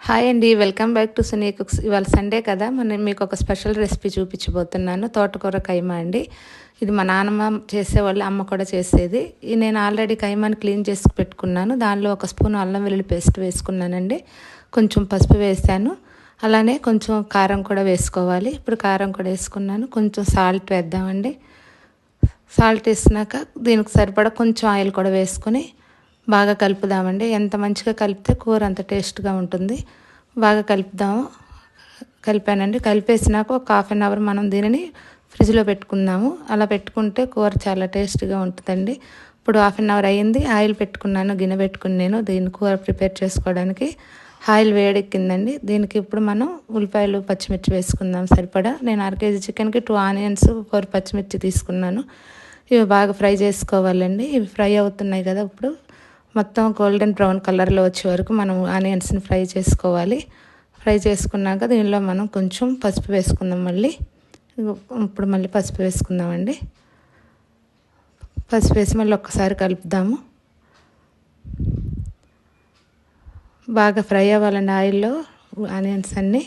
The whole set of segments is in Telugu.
హాయ్ అండి, welcome back to Suni cooks. ఇవాళ సండే కదా, మీకు ఒక స్పెషల్ రెసిపీ చూపించబోతున్నాను. తోటకూర కైమా అండి. ఇది మా నాన్నమ్మ చేసేవాళ్ళు, అమ్మ కూడా చేసేది. నేను ఆల్రెడీ కైమాని క్లీన్ చేసి పెట్టుకున్నాను. దానిలో ఒక స్పూన్ అల్లం వెల్లుల్లి పేస్ట్ వేసుకున్నానండి. కొంచెం పసుపు వేసాను. అలానే కొంచెం కారం కూడా వేసుకోవాలి. ఇప్పుడు కారం కూడా వేసుకున్నాను. కొంచెం సాల్ట్ వేద్దామండి. సాల్ట్ వేసినాక దీనికి సరిపడా కొంచెం ఆయిల్ కూడా వేసుకొని బాగా కలుపుదామండి. ఎంత మంచిగా కలిపితే కూర అంత టేస్ట్గా ఉంటుంది. బాగా కలుపుదాము. కలిపానండి. కలిపేసినాక ఒక ½ అవర్ మనం దీనిని ఫ్రిడ్జ్లో పెట్టుకుందాము. అలా పెట్టుకుంటే కూర చాలా టేస్ట్గా ఉంటుందండి. ఇప్పుడు ½ అవర్ అయ్యింది. ఆయిల్ పెట్టుకున్నాను, గిన్నె పెట్టుకుని నేను దీన్ని కూర ప్రిపేర్ చేసుకోవడానికి. ఆయిల్ వేడెక్కిందండి. దీనికి ఇప్పుడు మనం ఉల్లిపాయలు పచ్చిమిర్చి వేసుకుందాం సరిపడా. నేను 1/2 kg చికెన్కి 2 ఆనియన్స్ 4 పచ్చిమిర్చి తీసుకున్నాను. ఇవి బాగా ఫ్రై చేసుకోవాలండి. ఇవి ఫ్రై అవుతున్నాయి కదా, ఇప్పుడు మొత్తం గోల్డెన్ బ్రౌన్ కలర్లో వచ్చే వరకు మనం ఆనియన్స్ని ఫ్రై చేసుకోవాలి. ఫ్రై చేసుకున్నాక దీనిలో మనం కొంచెం పసుపు వేసుకుందాం. ఇప్పుడు మళ్ళీ పసుపు వేసుకుందామండి. పసుపు వేసి మళ్ళీ ఒక్కసారి కలుపుదాము. బాగా ఫ్రై అవ్వాలండి ఆయిల్లో ఆనియన్స్ అన్నీ.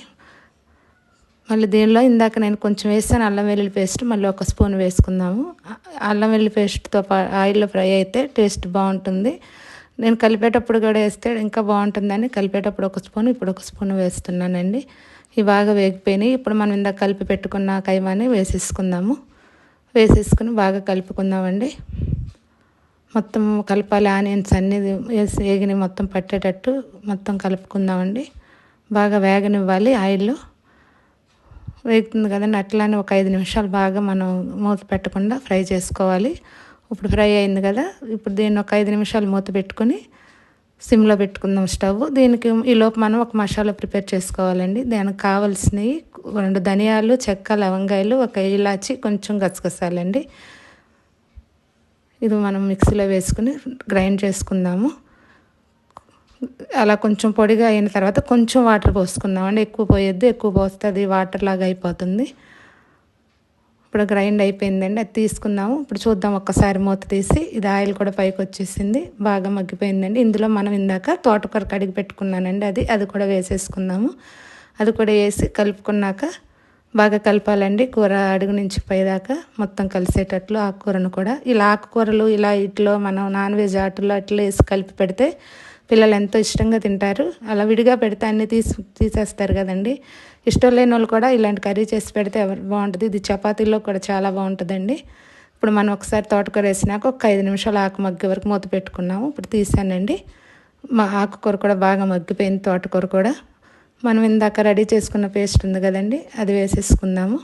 మళ్ళీ దీనిలో ఇందాక నేను కొంచెం వేసాను అల్లం వెల్లుల్లి పేస్ట్, మళ్ళీ ఒక స్పూన్ వేసుకుందాము. అల్లం వెల్లుల్లి పేస్ట్తో ఆయిల్లో ఫ్రై అయితే టేస్ట్ బాగుంటుంది. నేను కలిపేటప్పుడు కూడా వేస్తే ఇంకా బాగుంటుందని కలిపేటప్పుడు ఒక స్పూన్, ఇప్పుడు ఒక స్పూన్ వేస్తున్నానండి. ఇవి బాగా వేగిపోయినాయి. ఇప్పుడు మనం ఇందాక కలిపి పెట్టుకున్న కైమాని వేసేసుకుందాము. వేసేసుకుని బాగా కలుపుకుందామండి. మొత్తం కలపాలి. ఆనియన్స్ అన్నీ వేసి వేగిని మొత్తం పట్టేటట్టు మొత్తం కలుపుకుందామండి. బాగా వేగనివ్వాలి ఆయిల్లో. వేగుతుంది కదండి, అట్లానే ఒక 5 నిమిషాలు బాగా మనం మూత పెట్టకుండా ఫ్రై చేసుకోవాలి. ఇప్పుడు ఫ్రై అయింది కదా, ఇప్పుడు దీన్ని ఒక 5 నిమిషాలు మూత పెట్టుకొని సిమ్లో పెట్టుకుందాం స్టవ్. దీనికి ఈలోపు మనం ఒక మసాలా ప్రిపేర్ చేసుకోవాలండి. దానికి కావాల్సినవి 2 ధనియాలు, చెక్క, లవంగాయలు, ఒక ఇలాచి, కొంచెం గసగసాలండి. ఇది మనం మిక్సీలో వేసుకుని గ్రైండ్ చేసుకుందాము. అలా కొంచెం పొడిగా అయిన తర్వాత కొంచెం వాటర్ పోసుకుందామండి. ఎక్కువ పోయొద్దు, ఎక్కువ పోస్తే అది వాటర్ లాగా అయిపోతుంది. ఇప్పుడు గ్రైండ్ అయిపోయిందండి, అది తీసుకుందాము. ఇప్పుడు చూద్దాం ఒక్కసారి మూత తీసి. ఇది ఆయిల్ కూడా పైకి వచ్చేసింది, బాగా మగ్గిపోయిందండి. ఇందులో మనం ఇందాక తోటకూర కడిగి పెట్టుకున్నానండి, అది కూడా వేసేసుకుందాము. అది కూడా వేసి కలుపుకున్నాక బాగా కలపాలండి. కూర అడుగు నుంచి పైదాకా మొత్తం కలిసేటట్లు ఆకుకూరను కూడా. ఇలా ఆకుకూరలు ఇలా ఇట్లో మనం నాన్ వెజ్ ఆటల్లో అట్లా వేసి కలిపి పెడితే పిల్లలు ఎంతో ఇష్టంగా తింటారు. అలా విడిగా పెడితే అన్నీ తీసేస్తారు కదండి. ఇష్టం లేని వాళ్ళు కూడా ఇలాంటి కర్రీ చేసి పెడితే బాగుంటుంది. ఇది చపాతీలో కూడా చాలా బాగుంటుందండి. ఇప్పుడు మనం ఒకసారి తోటకూర వేసినాక ఒక 5 నిమిషాలు ఆకు మగ్గే వరకు మూత పెట్టుకున్నాము. ఇప్పుడు తీసానండి. మా ఆకుకూర కూడా బాగా మగ్గిపోయింది. తోటకూర కూడా మనం ఇందాక రెడీ చేసుకున్న పేస్ట్ ఉంది కదండి, అది వేసేసుకుందాము.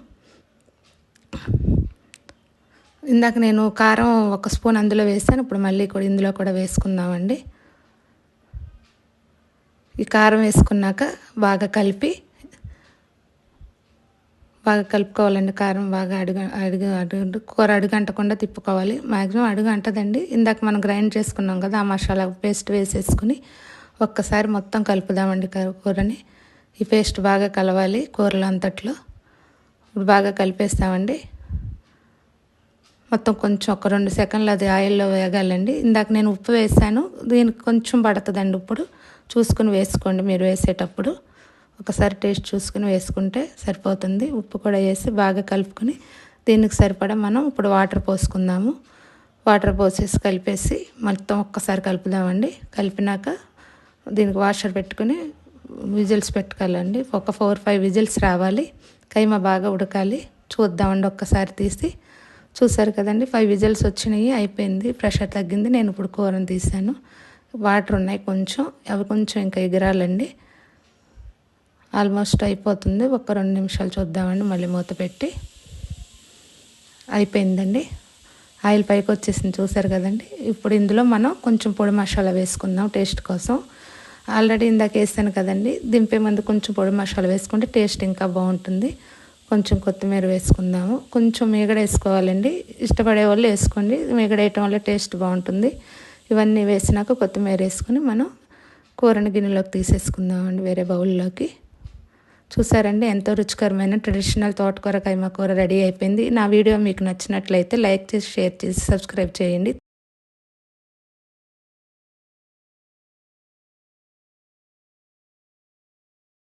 ఇందాక నేను కారం ఒక స్పూన్ అందులో వేసాను, ఇప్పుడు మళ్ళీ కూడా ఇందులో కూడా వేసుకుందామండి. ఈ కారం వేసుకున్నాక బాగా కలుపుకోవాలండి. కారం బాగా అడుగు కూర అడుగంటకుండా తిప్పుకోవాలి. మ్యాక్సిమం అడుగు అంటదండి. ఇందాక మనం గ్రైండ్ చేసుకున్నాం కదా, ఆ మసాలా పేస్ట్ వేసేసుకుని ఒక్కసారి మొత్తం కలుపుదామండి కూరని. ఈ పేస్ట్ బాగా కలవాలి కూరలో అంతట్లో. ఇప్పుడు బాగా కలిపేస్తామండి. మొత్తం కొంచెం ఒక 2 సెకండ్లు అది ఆయిల్లో వేగాలండి. ఇందాక నేను ఉప్పు వేసాను, దీనికి కొంచెం పడుతుందండి. ఇప్పుడు చూసుకుని వేసుకోండి మీరు వేసేటప్పుడు. ఒకసారి టేస్ట్ చూసుకుని వేసుకుంటే సరిపోతుంది. ఉప్పు కూడా వేసి బాగా కలుపుకొని దీనికి సరిపడా మనం ఇప్పుడు వాటర్ పోసుకుందాము. వాటర్ పోసేసి కలిపేసి మొత్తం ఒక్కసారి కలుపుదామండి. కలిపినాక దీనికి వాషర్ పెట్టుకుని విజిల్స్ పెట్టుకోవాలండి. ఒక 4-5 విజిల్స్ రావాలి. కైమా బాగా ఉడకాలి. చూద్దామండి ఒక్కసారి తీసి. చూసారు కదండి, 5 విజిల్స్ వచ్చినాయి, అయిపోయింది. ప్రెషర్ తగ్గింది. నేను ఇప్పుడు కూరను తీసాను. వాటర్ ఉన్నాయి కొంచెం, అవి కొంచెం ఇంకా ఎగరాలండి. ఆల్మోస్ట్ అయిపోతుంది. ఒక 2 నిమిషాలు చూద్దామండి. మళ్ళీ మూత పెట్టి. అయిపోయిందండి. ఆయిల్ పైకి వచ్చేసింది, చూసారు కదండి. ఇప్పుడు ఇందులో మనం కొంచెం పొడి మసాలా వేసుకుందాం టేస్ట్ కోసం. ఆల్రెడీ ఇందాక వేసాను కదండి, దింపే ముందు కొంచెం పొడి మసాలా వేసుకుంటే టేస్ట్ ఇంకా బాగుంటుంది. కొంచెం కొత్తిమీర వేసుకుందాము. కొంచెం మీగడ వేసుకోవాలండి. ఇష్టపడే వాళ్ళు వేసుకోండి. మీగడ వేయటం వల్ల టేస్ట్ బాగుంటుంది. ఇవన్నీ వేసినాక కొత్తిమీర వేసుకుని మనం కూరని గిన్నెలోకి తీసేసుకుందామండి, వేరే బౌల్లోకి. చూసారండి, ఎంతో రుచికరమైన ట్రెడిషనల్ తోటకూర కైమా కూర రెడీ అయిపోయింది. నా వీడియో మీకు నచ్చినట్లయితే లైక్ చేసి, షేర్ చేసి, సబ్స్క్రైబ్ చేయండి.